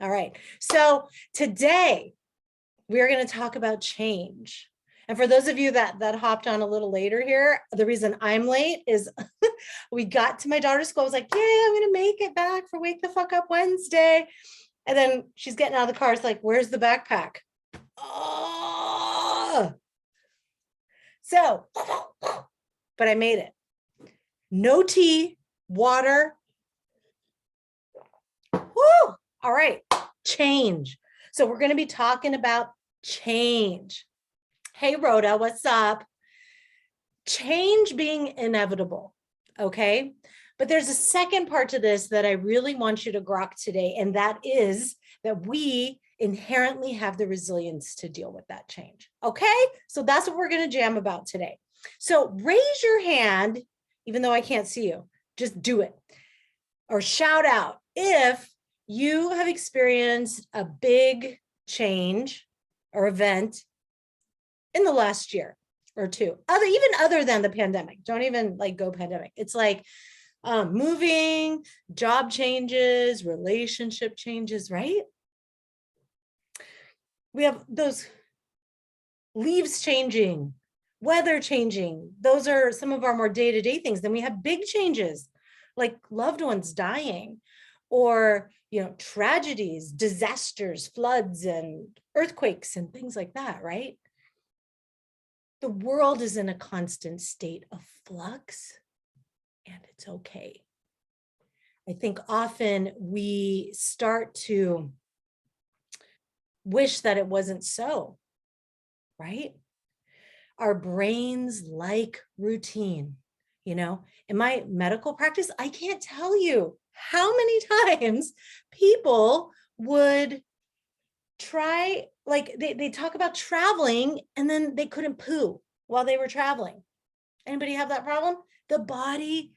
All right. So today we are going to talk about change. And for those of you that hopped on a little later here, the reason I'm late is we got to my daughter's school. I was like, yeah, I'm going to make it back for Wake the Fuck Up Wednesday. And then she's getting out of the car. It's like, where's the backpack? Oh. So, but I made it. No tea, water. Woo! All right, change. So we're going to be talking about change. Hey, Rhoda, what's up? Change being inevitable, okay? But there's a second part to this that I really want you to grok today, and that is that we inherently have the resilience to deal with that change, okay? So that's what we're going to jam about today. So raise your hand, even though I can't see you, just do it. Or shout out if you have experienced a big change or event in the last year or two, even other than the pandemic. Don't even like go pandemic. It's like moving, job changes, relationship changes, right? We have those leaves changing, weather changing. Those are some of our more day-to-day things. Then we have big changes like loved ones dying, or tragedies, disasters, floods and earthquakes and things like that, right? The world is in a constant state of flux, and it's okay. I think often we start to wish that it wasn't so, right? Our brains like routine. In my medical practice, I can't tell you how many times people would try, like they talk about traveling and then they couldn't poo while they were traveling. Anybody have that problem? The body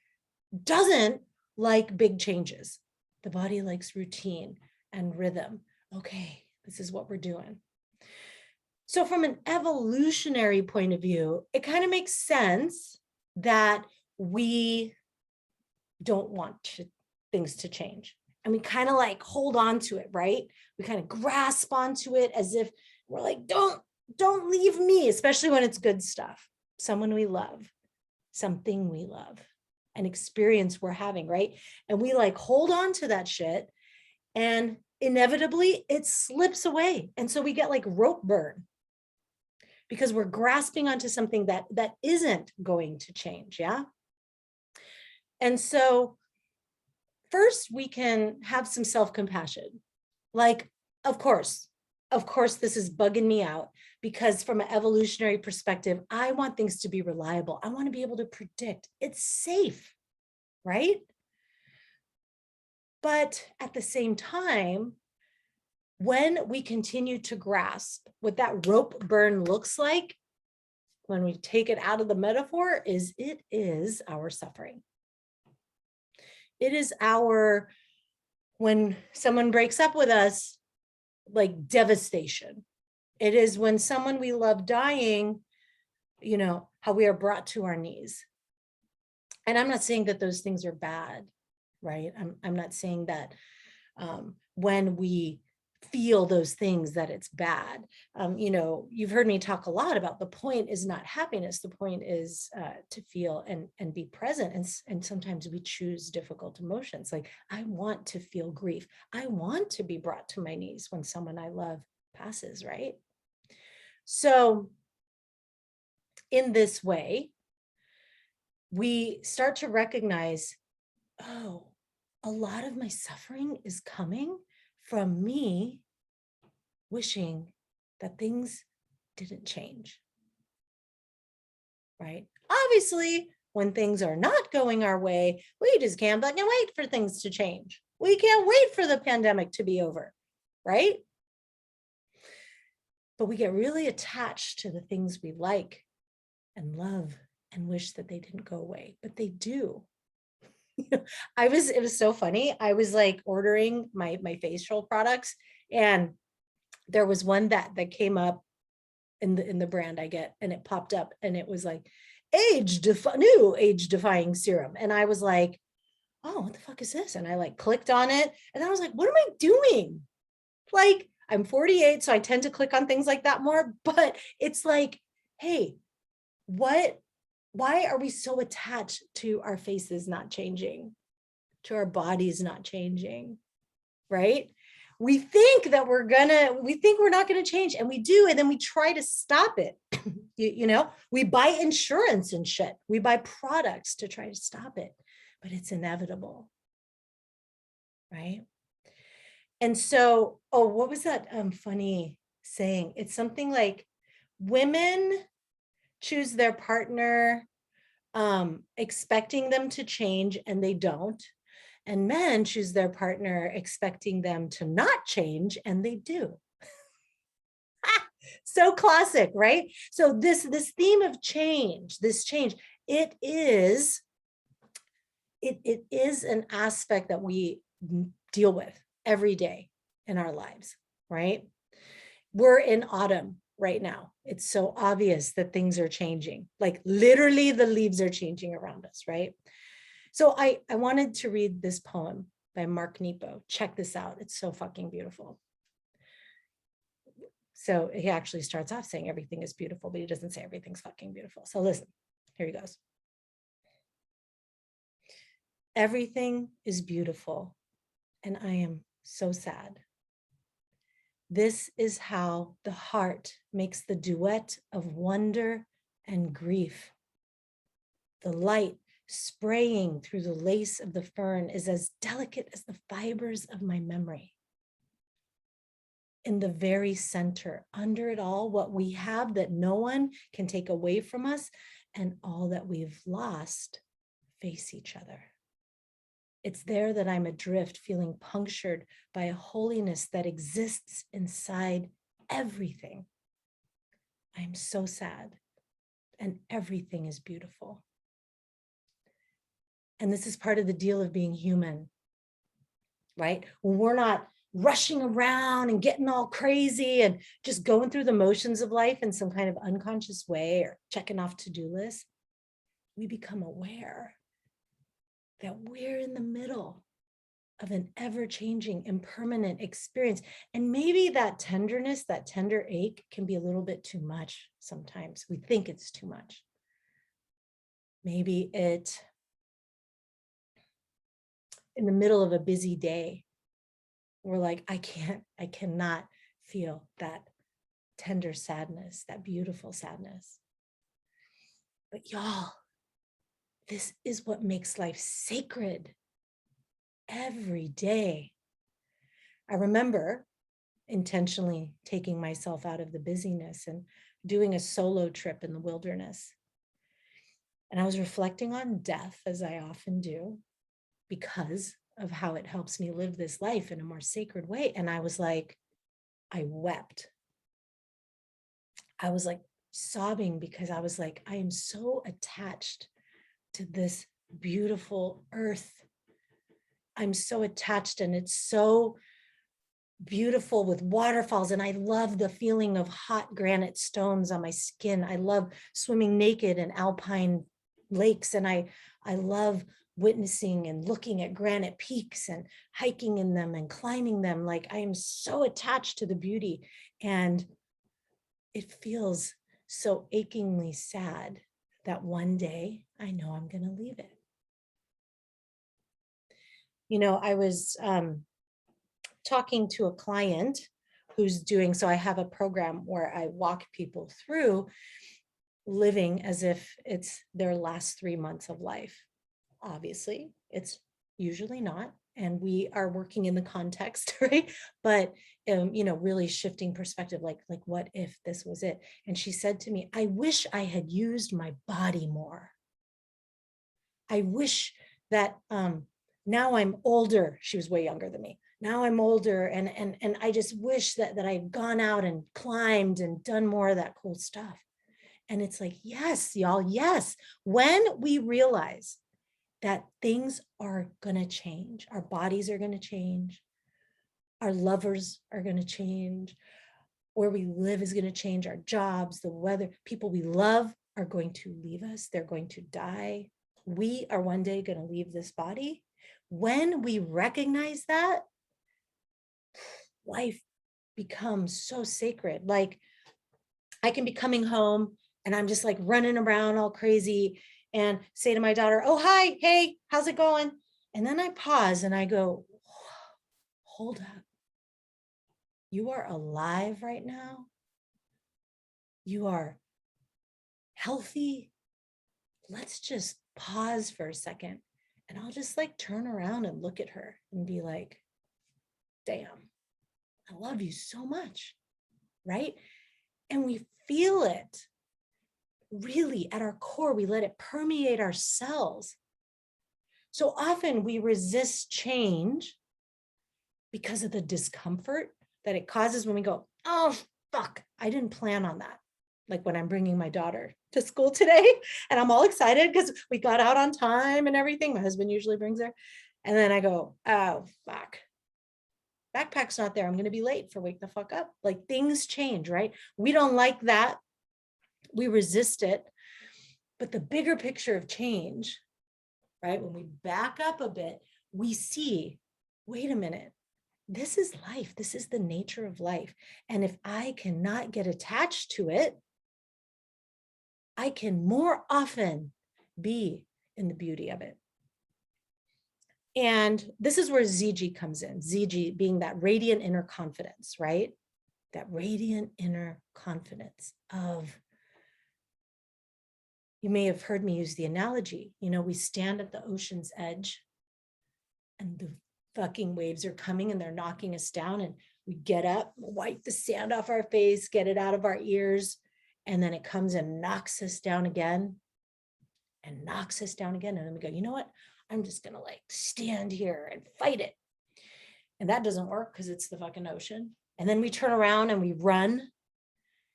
doesn't like big changes. The body likes routine and rhythm. Okay, this is what we're doing. So from an evolutionary point of view, it kind of makes sense that we don't want things to change. And we kind of like hold on to it, right? We kind of grasp onto it as if we're like, don't leave me, especially when it's good stuff. Someone we love, something we love, an experience we're having, right? And we like hold on to that shit, and inevitably it slips away. And so we get like rope burn because we're grasping onto something that isn't going to change, yeah? And so first we can have some self-compassion. Like, of course, this is bugging me out because from an evolutionary perspective, I want things to be reliable. I want to be able to predict. It's safe, right? But at the same time, when we continue to grasp what that rope burn looks like, when we take it out of the metaphor, it is our suffering. It is our, when someone breaks up with us, like devastation. It is when someone we love dying, how we are brought to our knees. And I'm not saying that those things are bad, right? I'm not saying that when we feel those things that it's bad. You've heard me talk a lot about the point is not happiness. The point is to feel and be present. And sometimes we choose difficult emotions. Like I want to feel grief. I want to be brought to my knees when someone I love passes, right? So in this way, we start to recognize, oh, a lot of my suffering is coming from me wishing that things didn't change, right? Obviously, when things are not going our way, we just can't fucking wait for things to change. We can't wait for the pandemic to be over, right? But we get really attached to the things we like and love and wish that they didn't go away, but they do. It was so funny. I was like ordering my facial products, and there was one that came up in the brand I get, and it popped up and it was like new age defying serum. And I was like, oh, what the fuck is this? And I like clicked on it and I was like, what am I doing? Like, I'm 48, so I tend to click on things like that more, but it's like, hey, why are we so attached to our faces not changing, to our bodies not changing, right? We think we're not gonna change, and we do, and then we try to stop it. We buy insurance and shit. We buy products to try to stop it, but it's inevitable, right? And so, oh, what was that funny saying? It's something like women choose their partner expecting them to change and they don't. And men choose their partner expecting them to not change and they do. So classic, right? So this theme of change, this change, it is an aspect that we deal with every day in our lives, right? We're in autumn right now. It's so obvious that things are changing. Like literally the leaves are changing around us, right? So I wanted to read this poem by Mark Nepo. Check this out. It's so fucking beautiful. So he actually starts off saying everything is beautiful, but he doesn't say everything's fucking beautiful. So listen, here he goes. Everything is beautiful, and I am so sad. This is how the heart makes the duet of wonder and grief. The light spraying through the lace of the fern is as delicate as the fibers of my memory. In the very center, under it all, what we have that no one can take away from us, and all that we've lost face each other. It's there that I'm adrift, feeling punctured by a holiness that exists inside everything. I'm so sad, and everything is beautiful. And this is part of the deal of being human, right? When we're not rushing around and getting all crazy and just going through the motions of life in some kind of unconscious way or checking off to-do lists, we become aware that we're in the middle of an ever-changing, impermanent experience. And maybe that tenderness, that tender ache can be a little bit too much sometimes. We think it's too much. Maybe in the middle of a busy day, we're like, I cannot feel that tender sadness, that beautiful sadness. But y'all, this is what makes life sacred every day. I remember intentionally taking myself out of the busyness and doing a solo trip in the wilderness. And I was reflecting on death, as I often do, because of how it helps me live this life in a more sacred way. And I was like, I wept. I was like sobbing because I was like, I am so attached to this beautiful earth. I'm so attached, and it's so beautiful with waterfalls. And I love the feeling of hot granite stones on my skin. I love swimming naked in alpine lakes. And I love witnessing and looking at granite peaks and hiking in them and climbing them. Like I am so attached to the beauty, and it feels so achingly sad that one day I know I'm going to leave it. I was talking to a client who's doing, so I have a program where I walk people through living as if it's their last 3 months of life. Obviously, it's usually not. And we are working in the context, right? But, really shifting perspective, like what if this was it? And she said to me, I wish I had used my body more. I wish that now I'm older. She was way younger than me. Now I'm older, and I just wish that I had gone out and climbed and done more of that cool stuff. And it's like, yes, y'all, yes. When we realize that things are going to change, our bodies are going to change, our lovers are going to change, where we live is going to change, our jobs, the weather, people we love are going to leave us, they're going to die. We are one day going to leave this body. When we recognize that, life become so sacred. Like I can be coming home and I'm just like running around all crazy and say to my daughter, oh, hi, hey, how's it going? And then I pause and I go, hold up. You are alive right now. You are healthy. Let's just pause for a second. And I'll just like turn around and look at her and be like, damn, I love you so much. Right? And we feel it really at our core. We let it permeate our cells. So often we resist change because of the discomfort that it causes when we go, oh, fuck, I didn't plan on that. Like when I'm bringing my daughter to school today and I'm all excited because we got out on time and everything. My husband usually brings her. And then I go, oh, fuck. Backpack's not there. I'm going to be late for Wake the Fuck Up. Like things change, right? We don't like that. We resist it. But the bigger picture of change, right? When we back up a bit, we see, wait a minute, this is life. This is the nature of life. And if I cannot get attached to it, I can more often be in the beauty of it. And this is where ZG comes in. ZG being that radiant inner confidence, right? That radiant inner confidence of, you may have heard me use the analogy, you know, we stand at the ocean's edge and the fucking waves are coming and they're knocking us down, and we get up, wipe the sand off our face, get it out of our ears, and then it comes and knocks us down again and knocks us down again. And then we go, you know what? I'm just gonna like stand here and fight it. And that doesn't work because it's the fucking ocean. And then we turn around and we run,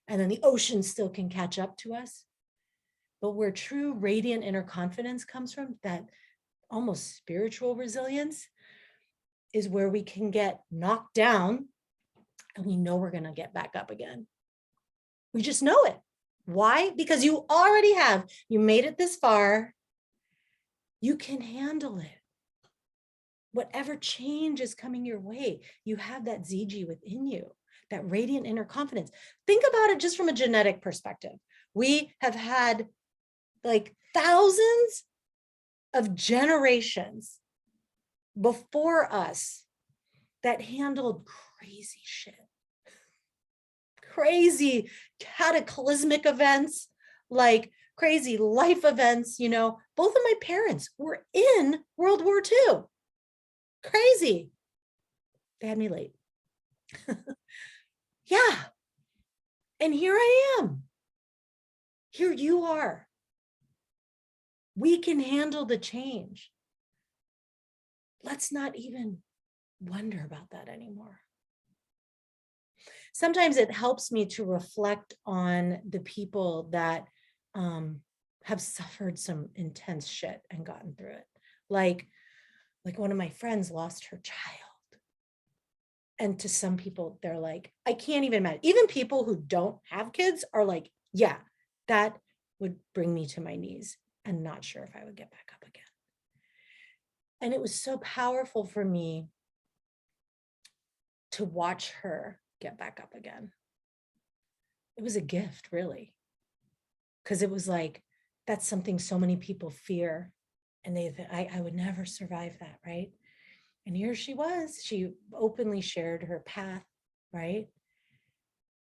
and then the ocean still can catch up to us. But where true radiant inner confidence comes from, that almost spiritual resilience, is where we can get knocked down and we know we're going to get back up again. We just know it. Why? Because you already have, you made it this far. You can handle it. Whatever change is coming your way, you have that ZG within you, that radiant inner confidence. Think about it just from a genetic perspective. We have had like thousands of generations before us that handled crazy shit, crazy cataclysmic events, like crazy life events. You know, both of my parents were in World War II. Crazy. They had me late. Yeah. And here I am. Here you are. We can handle the change. Let's not even wonder about that anymore. Sometimes it helps me to reflect on the people that have suffered some intense shit and gotten through it. Like one of my friends lost her child. And to some people, they're like, I can't even imagine. Even people who don't have kids are like, yeah, that would bring me to my knees and not sure if I would get back up again. And it was so powerful for me to watch her get back up again. It was a gift, really, because it was like, that's something so many people fear. And I would never survive that, right? And here she was. She openly shared her path, right?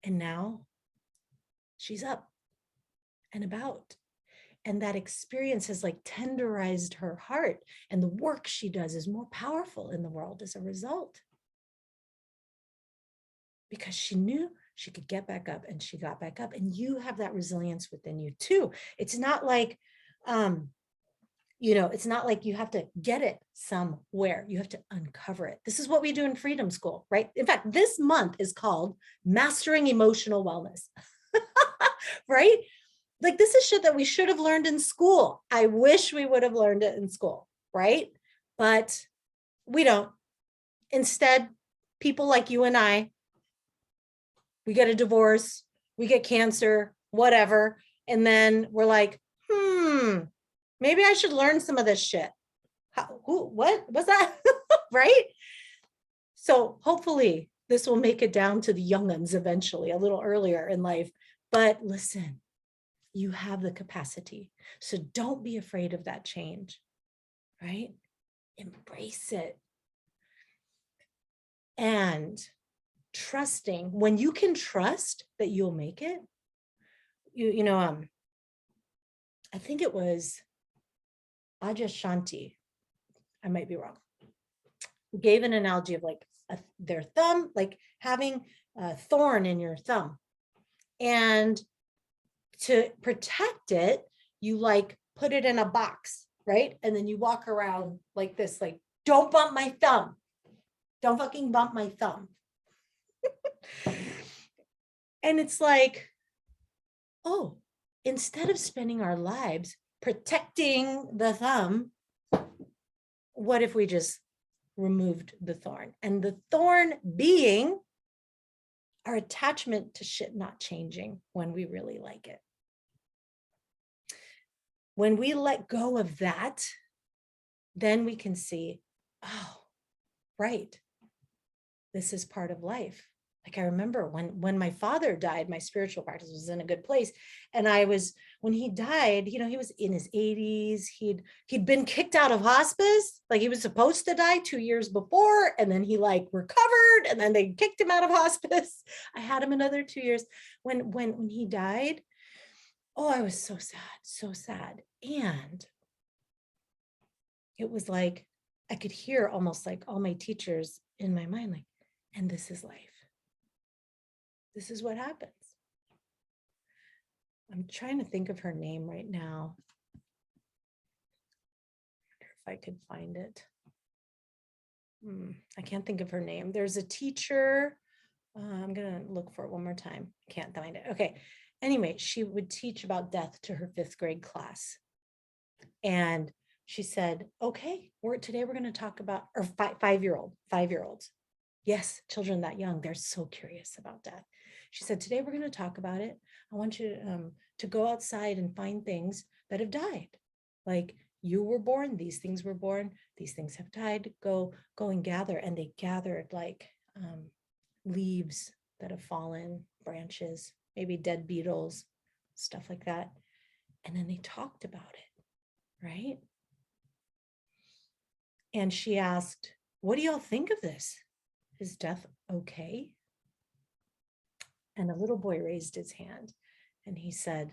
And now she's up and about. And that experience has like tenderized her heart. And the work she does is more powerful in the world as a result. Because she knew she could get back up, and she got back up. And you have that resilience within you too. It's not like, it's not like you have to get it somewhere. You have to uncover it. This is what we do in Freedom School, right? In fact, this month is called Mastering Emotional Wellness, right? Like this is shit that we should have learned in school. I wish we would have learned it in school, right? But we don't. Instead, people like you and I, we get a divorce, we get cancer, whatever. And then we're like, maybe I should learn some of this shit. What was that? Right? So hopefully This will make it down to the young uns eventually, a little earlier in life. But listen, you have the capacity. So don't be afraid of that change, right? Embrace it. And trusting, when you can trust that you'll make it, I think it was Adyashanti, I might be wrong, who gave an analogy of like their thumb, like having a thorn in your thumb. And to protect it, you like put it in a box, right? And then you walk around like this, like, don't bump my thumb. Don't fucking bump my thumb. And it's like, oh, instead of spending our lives protecting the thumb, what if we just removed the thorn? And the thorn being our attachment to shit not changing when we really like it. When we let go of that, then we can see, oh, right, this is part of life. Like I remember when my father died, my spiritual practice was in a good place. And when he died, he was in his 80s. He'd been kicked out of hospice. Like he was supposed to die 2 years before, and then he like recovered, and then they kicked him out of hospice. I had him another 2 years. When he died, oh, I was so sad, so sad. And it was like, I could hear almost like all my teachers in my mind, like, and this is life. This is what happens. I'm trying to think of her name right now. I wonder if I could find it. I can't think of her name. There's a teacher. I'm going to look for it one more time. Can't find it. Okay. Anyway, she would teach about death to her 5th grade class. And she said, okay, today we're going to talk about, or 5-year-olds. Yes, children that young, they're so curious about death. She said, today we're going to talk about it. I want you to go outside and find things that have died. Like you were born, these things were born, these things have died. Go and gather. And they gathered like leaves that have fallen, branches, maybe dead beetles, stuff like that. And then they talked about it, right? And she asked, what do y'all think of this? Is death okay? And a little boy raised his hand and he said,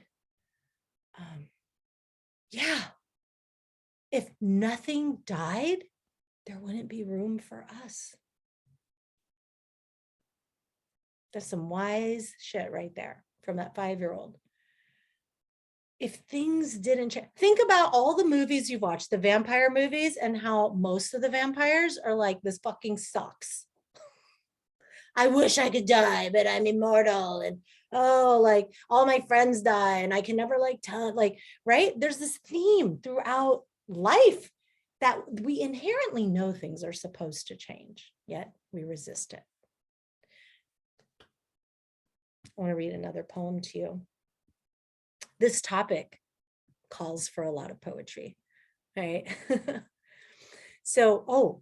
yeah, if nothing died, there wouldn't be room for us. That's some wise shit right there from that 5-year-old. If things didn't change, think about all the movies you've watched, the vampire movies, and how most of the vampires are like, this fucking sucks. I wish I could die, but I'm immortal. And oh, like all my friends die and I can never like tell, like, right? There's this theme throughout life that we inherently know things are supposed to change, yet we resist it. I want to read another poem to you. This topic calls for a lot of poetry, right? So,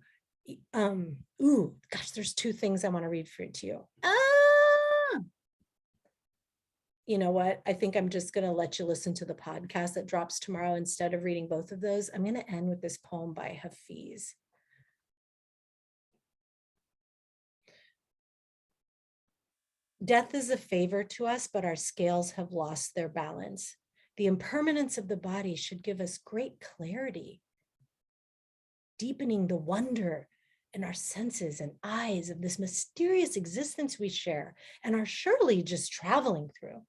gosh, there's 2 things I want to read to you. You know what? I think I'm just going to let you listen to the podcast that drops tomorrow instead of reading both of those. I'm going to end with this poem by Hafiz. Death is a favor to us, but our scales have lost their balance. The impermanence of the body should give us great clarity, deepening the wonder in our senses and eyes of this mysterious existence we share and are surely just traveling through.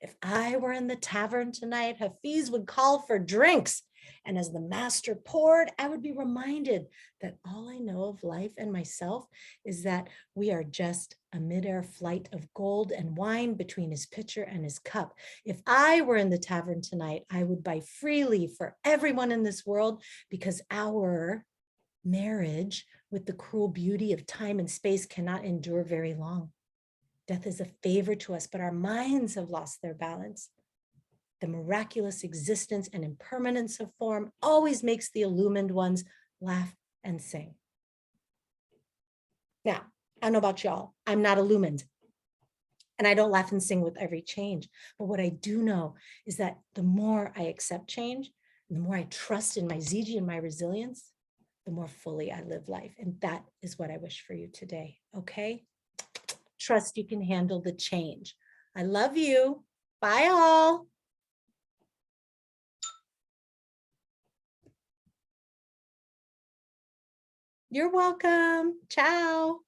If I were in the tavern tonight, Hafiz would call for drinks. And as the master poured, I would be reminded that all I know of life and myself is that we are just a midair flight of gold and wine between his pitcher and his cup. If I were in the tavern tonight, I would buy freely for everyone in this world, because our marriage with the cruel beauty of time and space cannot endure very long. Death is a favor to us, but our minds have lost their balance. The miraculous existence and impermanence of form always makes the illumined ones laugh and sing. Now, I don't know about y'all. I'm not illumined. And I don't laugh and sing with every change. But what I do know is that the more I accept change, and the more I trust in my ZG and my resilience, the more fully I live life. And that is what I wish for you today. Okay? Trust you can handle the change. I love you. Bye all. You're welcome. Ciao.